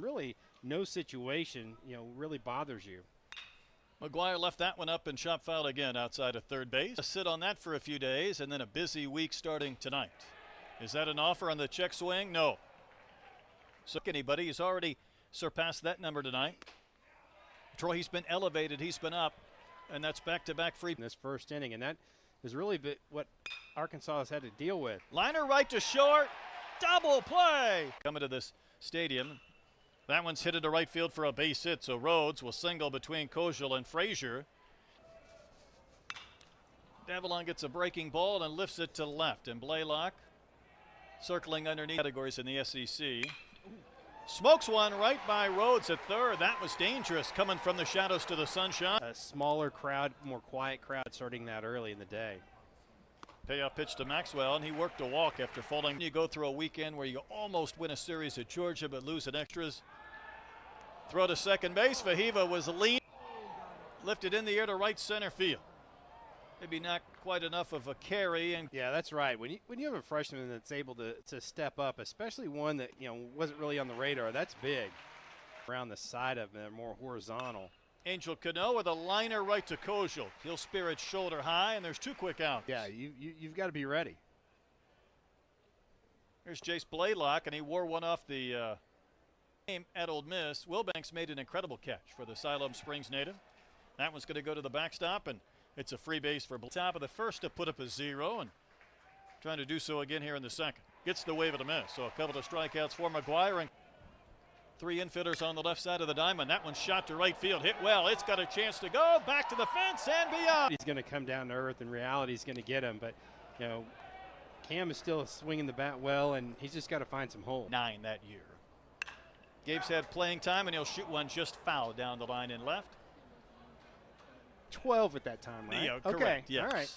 really no situation, really bothers you. McGuire left that one up and shot fouled again outside of third base. Sit on that for a few days, and then a busy week starting tonight. Is that an offer on the check swing? No. So anybody, he's already surpassed that number tonight. Troy, he's been elevated, he's been up, and that's back-to-back free. In this first inning, and that is really what Arkansas has had to deal with. Liner right to short, double play. Coming to this stadium. That one's hit into right field for a base hit, so Rhodes will single between Kojal and Frazier. Davalon gets a breaking ball and lifts it to the left, and Blaylock circling underneath categories in the SEC. Smokes one right by Rhodes at third. That was dangerous, coming from the shadows to the sunshine. A smaller crowd, more quiet crowd starting that early in the day. Payoff pitch to Maxwell, and he worked a walk after falling. You go through a weekend where you almost win a series at Georgia but lose in extras. Throw to second base. Fahiva was lean. Lifted in the air to right center field. Maybe not quite enough of a carry. And yeah, that's right. When you have a freshman that's able to step up, especially one that wasn't really on the radar, that's big. Around the side of them, more horizontal. Angel Cano with a liner right to Kojal. He'll spear it shoulder high, and there's two quick outs. Yeah, you've got to be ready. Here's Jace Blaylock, and he wore one off the game at Ole Miss. Wilbanks made an incredible catch for the Siloam Springs native. That one's going to go to the backstop, and it's a free base for top of the first to put up a 0, and trying to do so again here in the second. Gets the wave of a miss, so a couple of strikeouts for McGuire, and 3 infielders on the left side of the diamond. That one's shot to right field, hit well. It's got a chance to go back to the fence and beyond. He's going to come down to earth, and reality is going to get him, but Cam is still swinging the bat well, and he's just got to find some holes. 9 that year. Gabe's had playing time, and he'll shoot one just foul down the line in left. 12 at that time, right? Yeah, correct. Okay, yes. All right.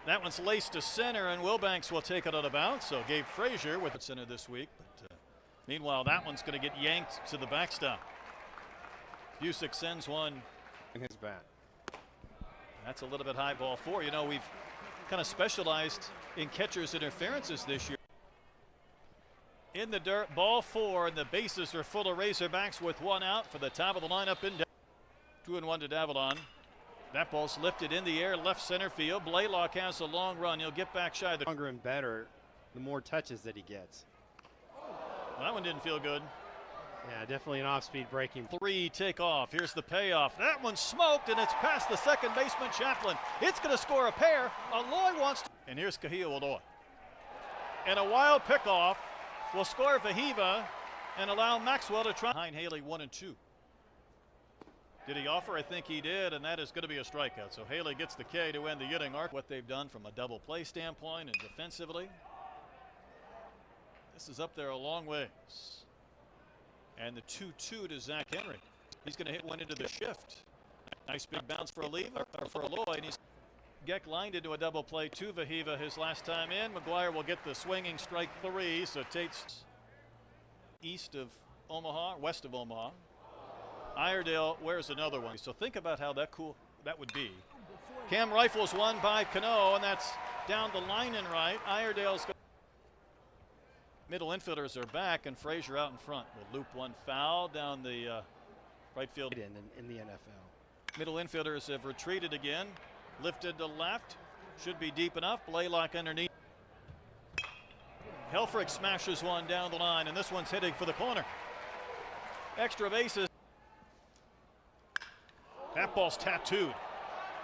That one's laced to center, and Wilbanks will take it out of bounds. So Gabe Frazier with center this week. But meanwhile, that one's going to get yanked to the backstop. Busick sends one in his bat. That's a little bit high, ball 4. We've kind of specialized in catcher's interferences this year. In the dirt, ball 4, and the bases are full of Razorbacks with 1 out for the top of the lineup. In 2-1 to Davalon. That ball's lifted in the air, left center field. Blaylock has a long run. He'll get back shy. The longer and better, the more touches that he gets. Well, that one didn't feel good. Yeah, definitely an off-speed breaking. 3 take off. Here's the payoff. That one's smoked, and it's past the second baseman, Chaplin. It's going to score a pair. Aloy wants to. And here's Kahil Aloy. And a wild pickoff will score Fahiva and allow Maxwell to try. Behind Haley 1 and 2. Did he offer? I think he did, and that is going to be a strikeout. So Haley gets the K to end the inning arc. What they've done from a double play standpoint and defensively. This is up there a long ways. And the 2-2 to Zach Henry. He's going to hit one into the shift. Nice big bounce for Aloy, and he's Geck lined into a double play to Fahiva his last time in. McGuire will get the swinging strike 3, so Tate's west of Omaha. Iredale wears another one. So think about how that would be. Cam rifles one by Cano, and that's down the line and right. Iredale's middle infielders are back, and Frazier out in front will loop one foul down the right field. In the NFL. Middle infielders have retreated again. Lifted to left. Should be deep enough. Blaylock underneath. Helfrich smashes one down the line, and this one's hitting for the corner. Extra bases. That ball's tattooed.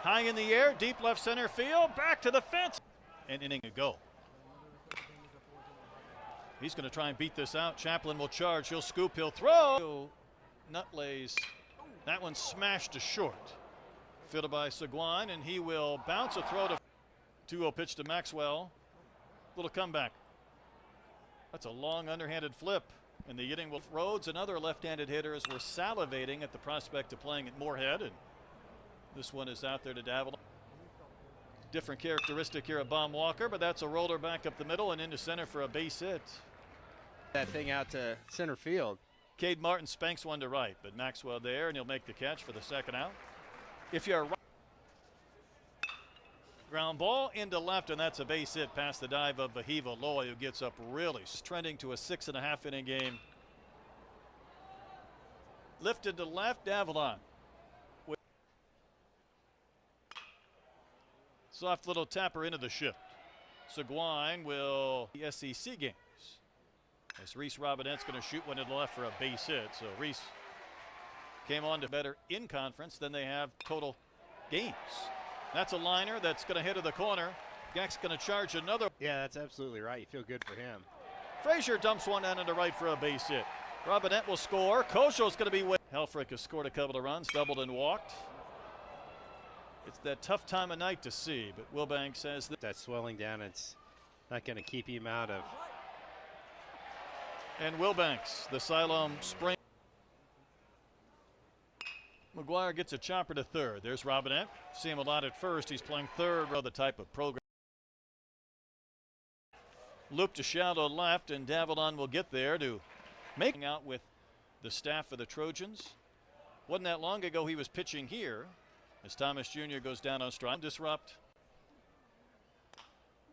High in the air, deep left center field, back to the fence. An inning ago. He's going to try and beat this out. Chaplin will charge. He'll scoop. He'll throw. Nutlays. That one's smashed to short. Fielded by Seguin, and he will bounce a throw to 2-0 pitch to Maxwell. Little comeback. That's a long underhanded flip. And the hitting with Rhodes and other left-handed hitters were salivating at the prospect of playing at Moorhead. And this one is out there to Davalon. Different characteristic here at Baum Walker, but that's a roller back up the middle and into center for a base hit. That thing out to center field. Cade Martin spanks one to right, but Maxwell there, and he'll make the catch for the second out. If you're right, ground ball into left, and that's a base hit past the dive of Fahiva Loy, who gets up really trending to a 6.5 inning game. Lifted to left, Davalon. Soft little tapper into the shift. Seguin will the SEC games. As Reese Robinette's going to shoot one to the left for a base hit. So Reese came on to better in conference than they have total games. That's a liner that's going to hit to the corner. Geck's going to charge another. Yeah, that's absolutely right. You feel good for him. Frazier dumps one down into right for a base hit. Robinette will score. Kosho's going to be with. Helfrich has scored a couple of runs, doubled and walked. It's that tough time of night to see, but Wilbanks says that swelling down, it's not going to keep him out of. And Wilbanks, the Siloam spring. McGuire gets a chopper to third. There's Robinette. See him a lot at first. He's playing third, rather type of program. Loop to shallow left, and Davalon will get there to make out with the staff of the Trojans. Wasn't that long ago he was pitching here as Thomas Jr. goes down on strike. Disrupt.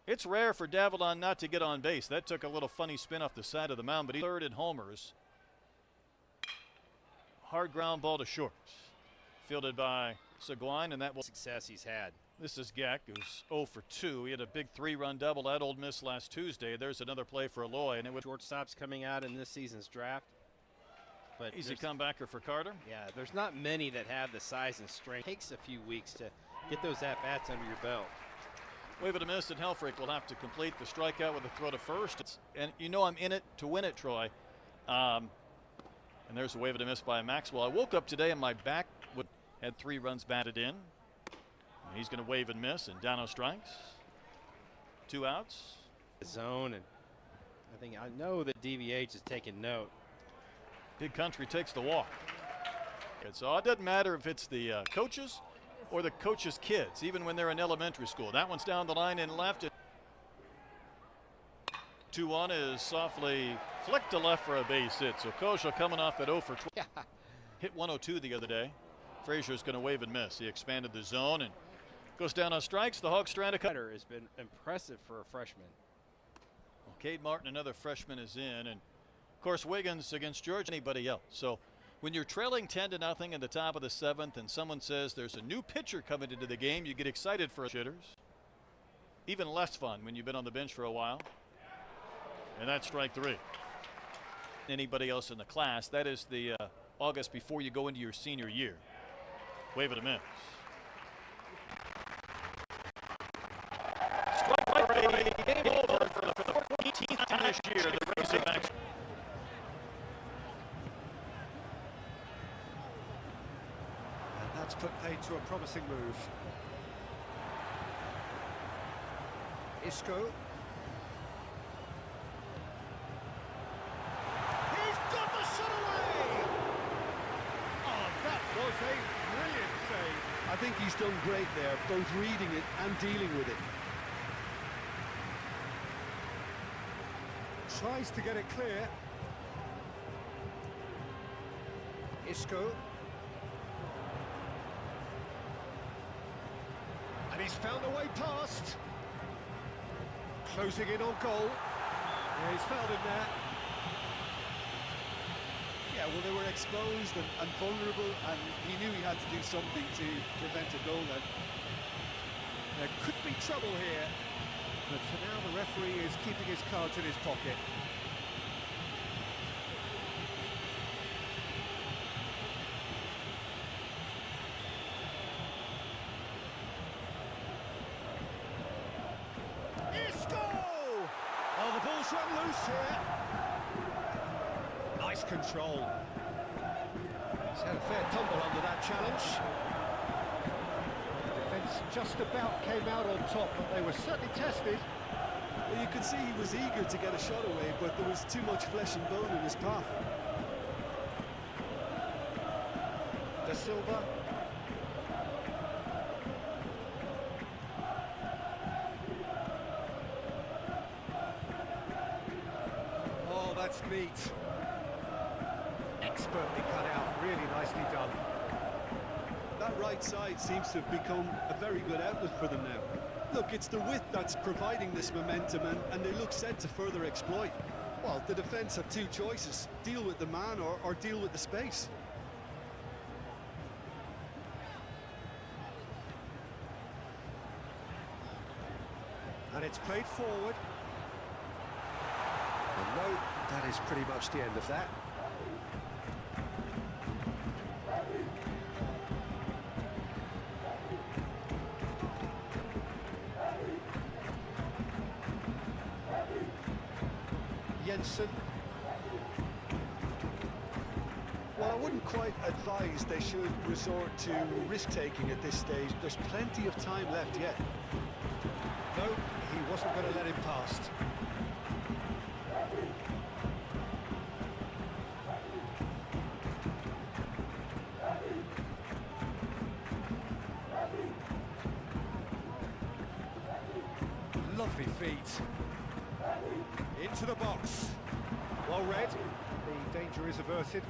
It's rare for Davalon not to get on base. That took a little funny spin off the side of the mound, but he's third in homers. Hard ground ball to short. Fielded by Seguin, and that was success he's had. This is Geck, who's 0 for 2. He had a big 3-run double at Ole Miss last Tuesday. There's another play for Aloy, and it was shortstops coming out in this season's draft. But easy comebacker for Carter. Yeah, there's not many that have the size and strength. It takes a few weeks to get those at-bats under your belt. Wave it a miss, and Helfrich will have to complete the strikeout with a throw to first. And you know I'm in it to win it, Troy. And there's a wave it a miss by Maxwell. I woke up today and my back had 3 runs batted in. And he's going to wave and miss, and down on strikes. 2 outs. Zone, and I know that DVH is taking note. Big Country takes the walk. And so it doesn't matter if it's the coaches or the coaches' kids, even when they're in elementary school. That one's down the line and left. 2-1 is softly flicked to left for a base hit. So Kosha coming off that 0 for 12. Hit 102 the other day. Frazier's going to wave and miss. He expanded the zone and goes down on strikes. The Hawks trying to cut. Has been impressive for a freshman. Well, Cade Martin, another freshman, is in, and of course Wiggins against Georgia. Anybody else? So when you're trailing 10-0 in the top of the 7th, and someone says there's a new pitcher coming into the game, you get excited for hitters. Even less fun when you've been on the bench for a while. And that's strike 3. Anybody else in the class? That is the August before you go into your senior year. Wave it a miss. Strike 3. Game over for the 14th time this year. The Razorbacks. And that's put paid to a promising move. Isco. He's got the shot away! Oh, that was a brilliant save. I think he's done great there, both reading it and dealing with it. Tries to get it clear. Isco. And he's found a way past. Closing in on goal. Yeah, he's fouled him there. Yeah, well, they were exposed and vulnerable, and he knew he had to do something to prevent a goal then. There could be trouble here, but for now the referee is keeping his cards in his pocket. Oh, the ball's run loose here. Nice control. He's had a fair tumble under that challenge. The defence just about came out on top, but they were certainly tested. Well, you could see he was eager to get a shot away, but there was too much flesh and bone in his path. Da Silva. Oh, that's neat. Expertly cut out, really nicely done. That right side seems to have become a very good outlet for them now. Look, it's the width that's providing this momentum, and they look set to further exploit. Well, the defence have two choices: deal with the man or deal with the space. And it's played forward. And no, that is pretty much the end of that. Jensen. Well, I wouldn't quite advise they should resort to risk-taking at this stage. There's plenty of time left yet. No, he wasn't going to let him past. Lovely feet. Into the box. Well read. The danger is averted.